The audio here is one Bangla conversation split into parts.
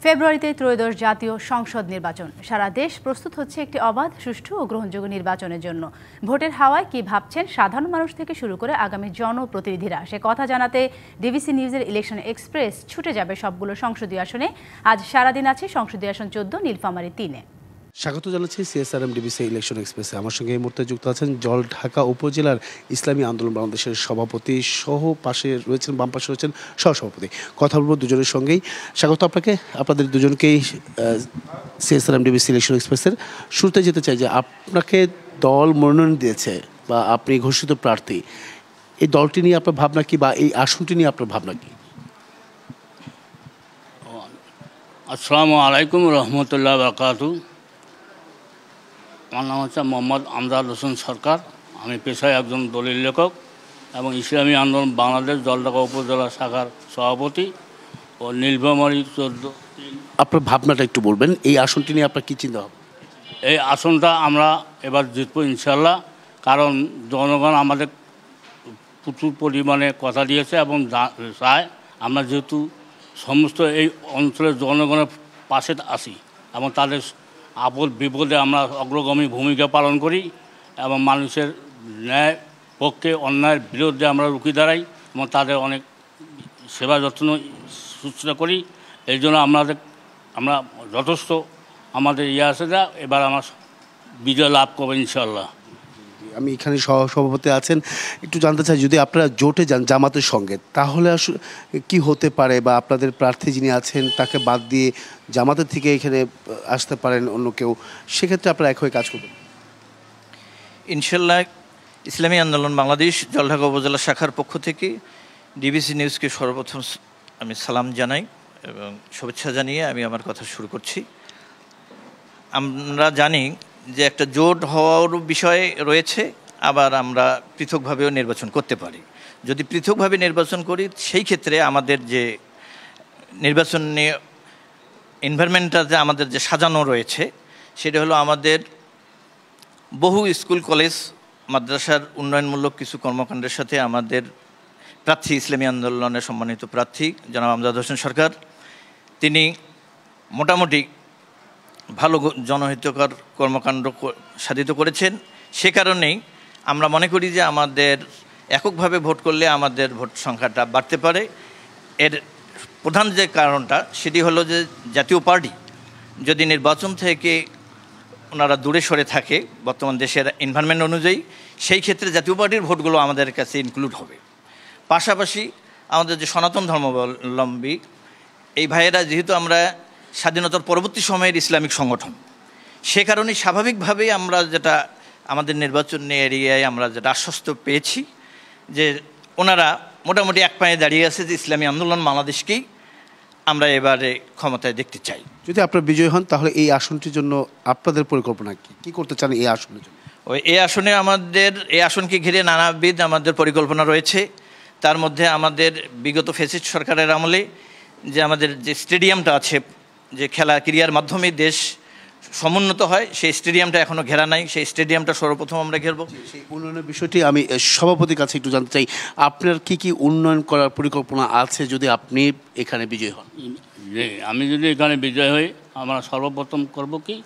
ফেব্রুয়ারিতে ত্রয়োদশ জাতীয় সংসদ নির্বাচন। সারা দেশ প্রস্তুত হচ্ছে একটি অবাধ, সুষ্ঠু ও গ্রহণযোগ্য নির্বাচনের জন্য। ভোটের হাওয়ায় কি ভাবছেন সাধারণ মানুষ থেকে শুরু করে আগামী জনপ্রতিনিধিরা, সে কথা জানাতে ডিবিসি নিউজের ইলেকশন এক্সপ্রেস ছুটে যাবে সবগুলো সংসদীয় আসনে। আজ সারাদিন আছে সংসদীয় আসন 14, নীলফামারী 3-এ। স্বাগত জানাচ্ছি সিএসআরএম ডিবিসি ইলেকশন এক্সপ্রেসে। আমার সঙ্গে এই মুহূর্তে যুক্ত আছেন জলঢাকা উপজেলার ইসলামী আন্দোলন বাংলাদেশের সভাপতি সহ পাশে রয়েছেন, বাম পাশে রয়েছেন সহসভাপতি। কথা বলবো দুজনের সঙ্গেই। স্বাগত আপনাকে, আপনাদের দুজনকেই সিএসআরএম ডিবিসি ইলেকশন এক্সপ্রেসের। শুরুতে যেতে চাই যে আপনাকে দল মনোনয়ন দিয়েছে বা আপনি ঘোষিত প্রার্থী, এই দলটি নিয়ে আপনার ভাবনা কি বা এই আসনটি নিয়ে আপনার ভাবনা কি? আসসালামু আলাইকুম রহমতুল্লাহ বারাকাতু। আমার নাম হচ্ছে মোহাম্মদ আমজাদ হোসেন সরকার। আমি পেশায় একজন দলিল লেখক এবং ইসলামী আন্দোলন বাংলাদেশ জলঢাকা উপজেলা শাখার সভাপতি ও নীলফামারী 14। আপনার ভাবনাটা একটু বলবেন, এই আসনটি নিয়ে আপনার কী চিন্তা হবে? এই আসনটা আমরা এবার জিতবো ইনশাল্লাহ, কারণ জনগণ আমাদের প্রচুর পরিমাণে কথা দিয়েছে এবং চায় আমরা যেহেতু সমস্ত এই অঞ্চলের জনগণের পাশে আসি এবং তাদের আপদ বিপদে আমরা অগ্রগামী ভূমিকা পালন করি এবং মানুষের ন্যায় পক্ষে অন্যায়ের বিরুদ্ধে আমরা রুখে দাঁড়াই এবং তাদের অনেক সেবা যত্ন শুশ্রূষা করি। এই জন্য আমরা যথেষ্ট আমাদের আছে যা এবার আমার বিজয় লাভ করবো ইনশাল্লাহ। আমি এখানে সহসভাপতি আছেন, একটু জানতে চাই যদি আপনারা জোটে যান জামাতের সঙ্গে, তাহলে আসলে কী হতে পারে বা আপনাদের প্রার্থী যিনি আছেন তাকে বাদ দিয়ে জামাতের থেকে এখানে আসতে পারেন অন্য কেউ, সেক্ষেত্রে আপনারা এক হয়ে কাজ করবেন? ইনশাল্লাহ ইসলামী আন্দোলন বাংলাদেশ জলঢাকা উপজেলা শাখার পক্ষ থেকে ডিবিসি নিউজকে সর্বপ্রথম আমি সালাম জানাই এবং শুভেচ্ছা জানিয়ে আমি আমার কথা শুরু করছি। আমরা জানি যে একটা জোট হওয়ার বিষয় রয়েছে, আবার আমরা পৃথকভাবেও নির্বাচন করতে পারি। যদি পৃথকভাবে নির্বাচন করি সেই ক্ষেত্রে আমাদের যে নির্বাচন নিয়ে এনভায়রনমেন্টটা যে আমাদের যে সাজানো রয়েছে সেটা হলো আমাদের বহু স্কুল কলেজ মাদ্রাসার উন্নয়নমূলক কিছু কর্মকাণ্ডের সাথে আমাদের প্রার্থী ইসলামী আন্দোলনের সম্মানিত প্রার্থী জনাব আমজাদ হোসেন সরকার, তিনি মোটামুটি ভালো জনহিতকর কর্মকাণ্ড সাধিত করেছেন। সে কারণেই আমরা মনে করি যে আমাদের এককভাবে ভোট করলে আমাদের ভোট সংখ্যাটা বাড়তে পারে। এর প্রধান যে কারণটা সেটি হলো যে জাতীয় পার্টি যদি নির্বাচন থেকে ওনারা দূরে সরে থাকে বর্তমান দেশের এনভায়রনমেন্ট অনুযায়ী, সেই ক্ষেত্রে জাতীয় পার্টির ভোটগুলো আমাদের কাছে ইনক্লুড হবে। পাশাপাশি আমাদের যে সনাতন ধর্মাবলম্বী এই ভাইয়েরা, যেহেতু আমরা স্বাধীনতার পরবর্তী সময়ের ইসলামিক সংগঠন, সে কারণে স্বাভাবিকভাবেই আমরা যেটা আমাদের নির্বাচন এরিয়ায় আমরা যেটা আশ্বস্ত পেয়েছি যে ওনারা মোটামুটি এক পায়ে দাঁড়িয়ে আছে যে ইসলামী আন্দোলন বাংলাদেশকেই আমরা এবারে ক্ষমতায় দেখতে চাই। যদি আপনারা বিজয়ী হন তাহলে এই আসনটির জন্য আপনাদের পরিকল্পনা কী করতে চান এই আসনের জন্য? এই আসনে এই আসনকে ঘিরে নানাবিধ আমাদের পরিকল্পনা রয়েছে। তার মধ্যে আমাদের বিগত ফ্যাসিস্ট সরকারের আমলে যে আমাদের যে স্টেডিয়ামটা আছে, যে খেলা ক্রীড়ার মাধ্যমে দেশ সমুন্নত হয়, সেই স্টেডিয়ামটা এখনও ঘেরা নাই। সেই স্টেডিয়ামটা সর্বপ্রথম আমরা ঘেরব। সেই উন্নয়নের বিষয়টি আমি সভাপতির কাছে একটু জানতে চাই, আপনার কি কি উন্নয়ন করার পরিকল্পনা আছে যদি আপনি এখানে বিজয়ী হন? আমি যদি এখানে বিজয় হই, আমরা সর্বপ্রথম করব কি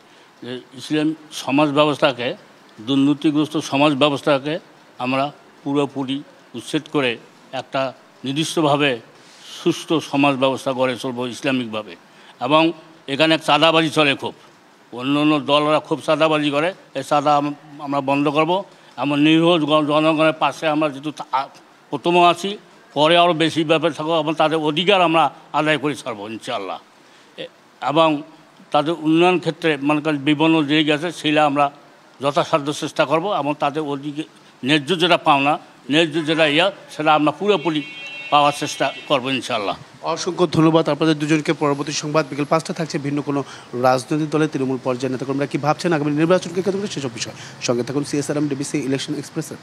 যে ইসলাম সমাজ ব্যবস্থাকে, দুর্নীতিগ্রস্ত সমাজ ব্যবস্থাকে আমরা পুরোপুরি উচ্ছেদ করে একটা নির্দিষ্টভাবে সুস্থ সমাজ ব্যবস্থা গড়ে চলব ইসলামিকভাবে। এবং এখানে চাঁদাবাজি চলে খুব, অন্য অন্য দলরা খুব চাঁদাবাজি করে, এই চাঁদা আমরা বন্ধ করব। এমন নিরীহ জনগণের পাশে আমরা যেহেতু প্রথমও আছি, পরে আরও বেশি ব্যাপার থাকবো এবং তাদের অধিকার আমরা আদায় করে ছাড়বো ইনশাআল্লাহ। এবং তাদের উন্নয়ন ক্ষেত্রে মনে করেন বিভিন্ন যে গেছে সেটা আমরা যথাসাধ্য চেষ্টা করব এবং তাদের অধিকার ন্যায্য যেটা পাওনা, ন্যায্য যেটা সেটা আমরা পুরোপুরি পাওয়ার চেষ্টা করবো ইনশাআল্লাহ। অসংখ্য ধন্যবাদ আপনাদের দুজনকে। পরবর্তী সংবাদ বিকেল 5টা থাকছে ভিন্ন কোনো রাজনৈতিক দলের তৃণমূল পর্যায়ে নেতাকর্মীরা কী ভাবছেন আগামী নির্বাচনকে কেন্দ্র করে সেসব বিষয়। সঙ্গে থাকুন সিএসআরএম ডিবিসি ইলেকশন এক্সপ্রেসের।